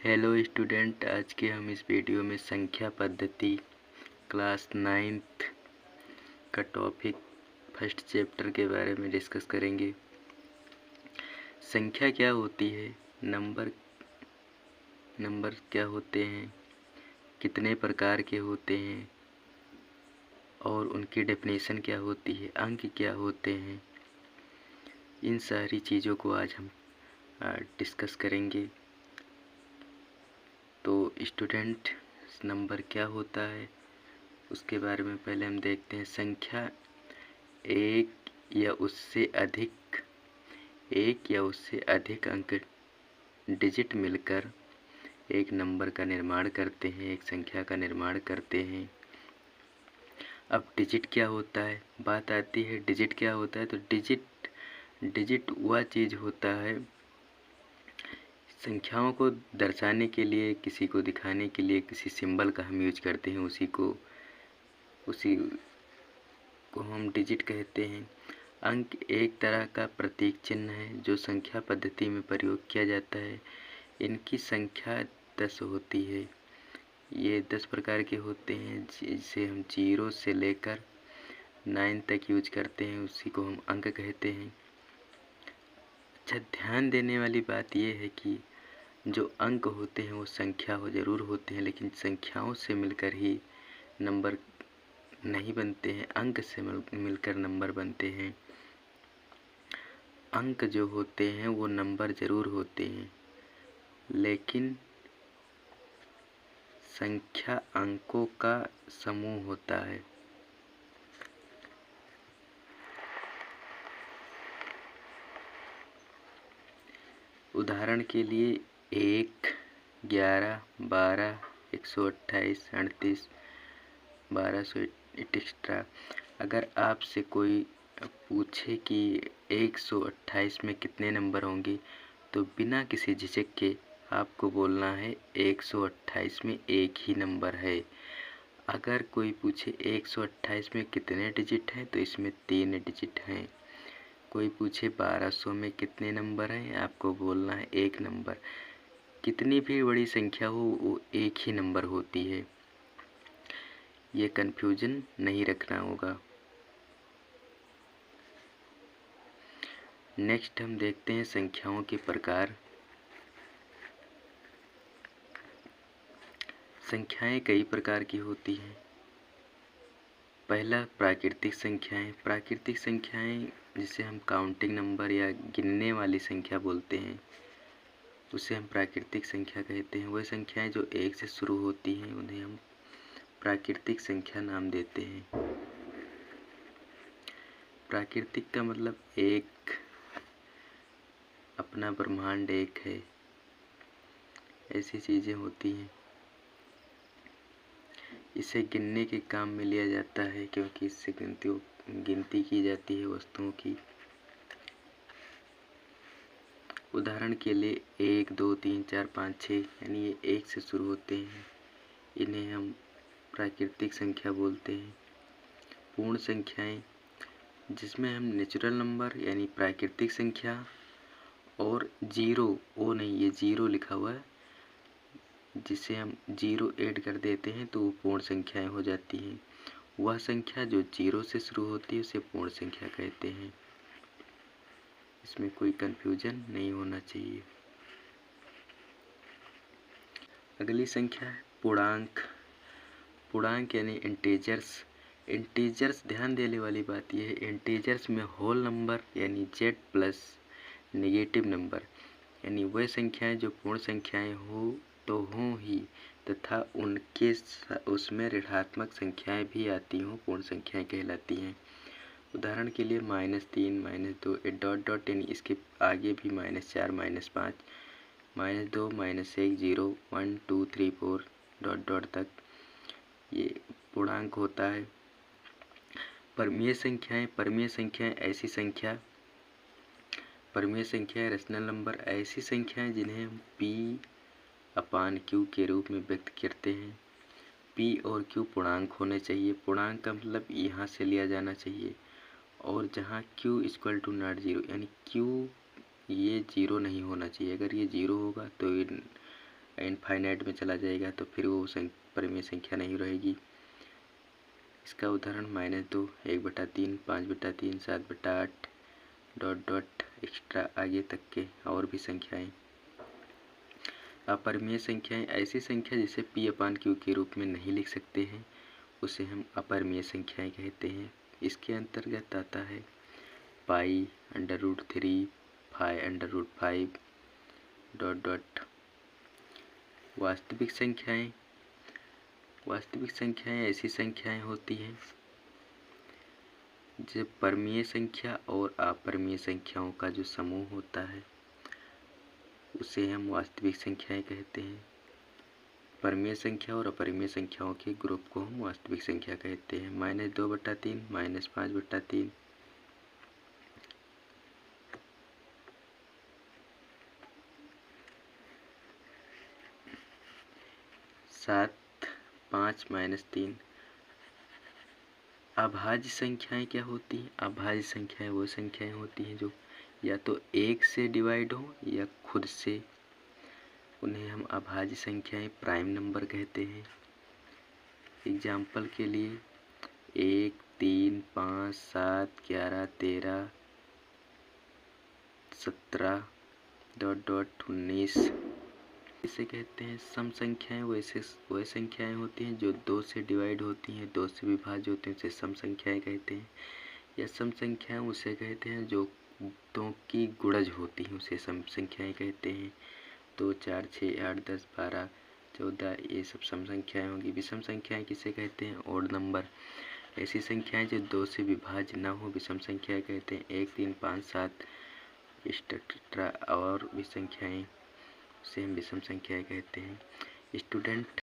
Hello student, आज के हम इस वीडियो में संख्या पद्धति क्लास 9th का टॉपिक फर्स्ट चैप्टर के बारे में डिस्कस करेंगे। संख्या क्या होती है, नंबर क्या होते हैं, कितने प्रकार के होते हैं और उनकी डेफिनेशन क्या होती है, अंक क्या होते हैं, इन सारी चीज़ों को आज हम डिस्कस करेंगे। तो स्टूडेंट, नंबर क्या होता है उसके बारे में पहले हम देखते हैं। संख्या एक या उससे अधिक अंक डिजिट मिलकर एक नंबर का निर्माण करते हैं, एक संख्या का निर्माण करते हैं। अब डिजिट क्या होता है, बात आती है डिजिट क्या होता है। तो डिजिट वह चीज़ होता है, संख्याओं को दर्शाने के लिए, किसी को दिखाने के लिए किसी सिंबल का हम यूज करते हैं, उसी को हम डिजिट कहते हैं। अंक एक तरह का प्रतीक चिन्ह है जो संख्या पद्धति में प्रयोग किया जाता है। इनकी संख्या 10 होती है। ये 10 प्रकार के होते हैं, जिसे हम 0 से लेकर 9 तक यूज करते हैं, उसी को हम अंक कहते हैं। अच्छा, ध्यान देने वाली बात यह है कि जो अंक होते हैं वो संख्या हो ज़रूर होते हैं, लेकिन संख्याओं से मिलकर ही नंबर नहीं बनते हैं, अंक से मिलकर नंबर बनते हैं। अंक जो होते हैं वो नंबर ज़रूर होते हैं, लेकिन संख्या अंकों का समूह होता है। उदाहरण के लिए 1, 11, 12, 128, 38, 1200 एक्स्ट्रा। अगर आपसे कोई पूछे कि 128 में कितने नंबर होंगे, तो बिना किसी झिझक के आपको बोलना है 128 में एक ही नंबर है। अगर कोई पूछे 128 में कितने डिजिट हैं, तो इसमें 3 डिजिट हैं। कोई पूछे 1200 में कितने नंबर हैं, आपको बोलना है एक नंबर। कितनी भी बड़ी संख्या हो, वो एक ही नंबर होती है। ये कन्फ्यूजन नहीं रखना होगा। नेक्स्ट हम देखते हैं संख्याओं के प्रकार। संख्याएं कई प्रकार की होती हैं। पहला, प्राकृतिक संख्याएं। प्राकृतिक संख्याएं जिसे हम काउंटिंग नंबर या गिनने वाली संख्या बोलते हैं, उसे हम प्राकृतिक संख्या कहते हैं। वह संख्याएं जो 1 से शुरू होती हैं, उन्हें हम प्राकृतिक संख्या नाम देते हैं। प्राकृतिक का मतलब एक, अपना ब्रह्मांड एक है, ऐसी चीज़ें होती हैं। इसे गिनने के काम में लिया जाता है, क्योंकि इससे गिनती की जाती है वस्तुओं की। उदाहरण के लिए 1, 2, 3, 4, 5, 6, यानी ये 1 से शुरू होते हैं, इन्हें हम प्राकृतिक संख्या बोलते हैं। पूर्ण संख्याएं, जिसमें हम नेचुरल नंबर यानी प्राकृतिक संख्या और जीरो, वो नहीं, ये जीरो लिखा हुआ है, जिसे हम जीरो ऐड कर देते हैं तो वो पूर्ण संख्याएं हो जाती हैं। वह संख्या जो 0 से शुरू होती है उसे पूर्ण संख्या कहते हैं। इसमें कोई कंफ्यूजन नहीं होना चाहिए। अगली संख्या है पूर्णांक। पूर्णांक यानी इंटीजर्स। ध्यान देने वाली बात यह है, इंटीजर्स में होल नंबर यानी z प्लस नेगेटिव नंबर, यानी वह संख्याएं जो पूर्ण संख्याएं हो तो हों ही, तथा उसमें ऋणात्मक संख्याएं भी आती हों, पूर्ण संख्याएं कहलाती हैं। उदाहरण के लिए -3, -2, डॉट डॉट, यानी इसके आगे भी -4, -5, -2, -1, 0, 1, 2, 3, 4 डॉट डॉट तक ये पूर्णांक होता है। परमीय संख्याएं रेशनल नंबर, ऐसी संख्याएं जिन्हें हम P/Q के रूप में व्यक्त करते हैं। P और Q पूर्णांक होने चाहिए। पूर्णांक का मतलब यहाँ से लिया जाना चाहिए, और जहाँ Q = नॉट 0, यानी Q ये 0 नहीं होना चाहिए। अगर ये 0 होगा तो ये इनफाइनाइट में चला जाएगा तो फिर वो परिमेय संख्या नहीं रहेगी। इसका उदाहरण -2, 1/3, 5/3, 7/8 डॉट डॉट एक्स्ट्रा आगे तक के और भी संख्याएं। अपरिमेय संख्याएं ऐसी संख्या जिसे p/q के रूप में नहीं लिख सकते हैं, उसे हम अपरिमेय संख्याएं कहते हैं। इसके अंतर्गत आता है पाई, √3, 5 डॉट डॉट। वास्तविक संख्याएं ऐसी संख्याएं होती हैं जब परिमेय संख्या और अपरिमेय संख्याओं का जो समूह होता है उसे हम वास्तविक संख्याएं कहते हैं। परिमेय संख्या और अपरिमेय संख्याओं के ग्रुप को हम वास्तविक संख्या कहते हैं। -2/3, -5/3, 7, 5 -3। अभाज्य संख्याएं क्या होती हैं? अभाज्य संख्याएं वो संख्याएं होती हैं जो या तो 1 से डिवाइड हो या खुद से, उन्हें हम अभाज्य संख्याएं प्राइम नंबर कहते हैं। एग्जाम्पल के लिए 1, 3, 5, 7, 11, 13, 17 डॉट डॉट 19 इसे कहते हैं सम संख्याएं। वह संख्याएं होती हैं जो 2 से डिवाइड होती हैं, 2 से विभाज्य होती हैं, उसे सम संख्याएं कहते हैं। या सम संख्याएं उसे कहते हैं जो 2 की गुणज होती हैं, उसे सम संख्याएं कहते हैं। 2, 4, 6, 8, 10, 12, 14 ये सब सम संख्याएं होंगी। विषम संख्याएं किसे कहते हैं? Odd number. ऐसी संख्याएं जो 2 से विभाज्य ना हो विषम संख्याएं कहते हैं। 1, 3, 5, 7 एक्सेट्रा और भी संख्याएं उसे हम विषम संख्याएं कहते हैं। स्टूडेंट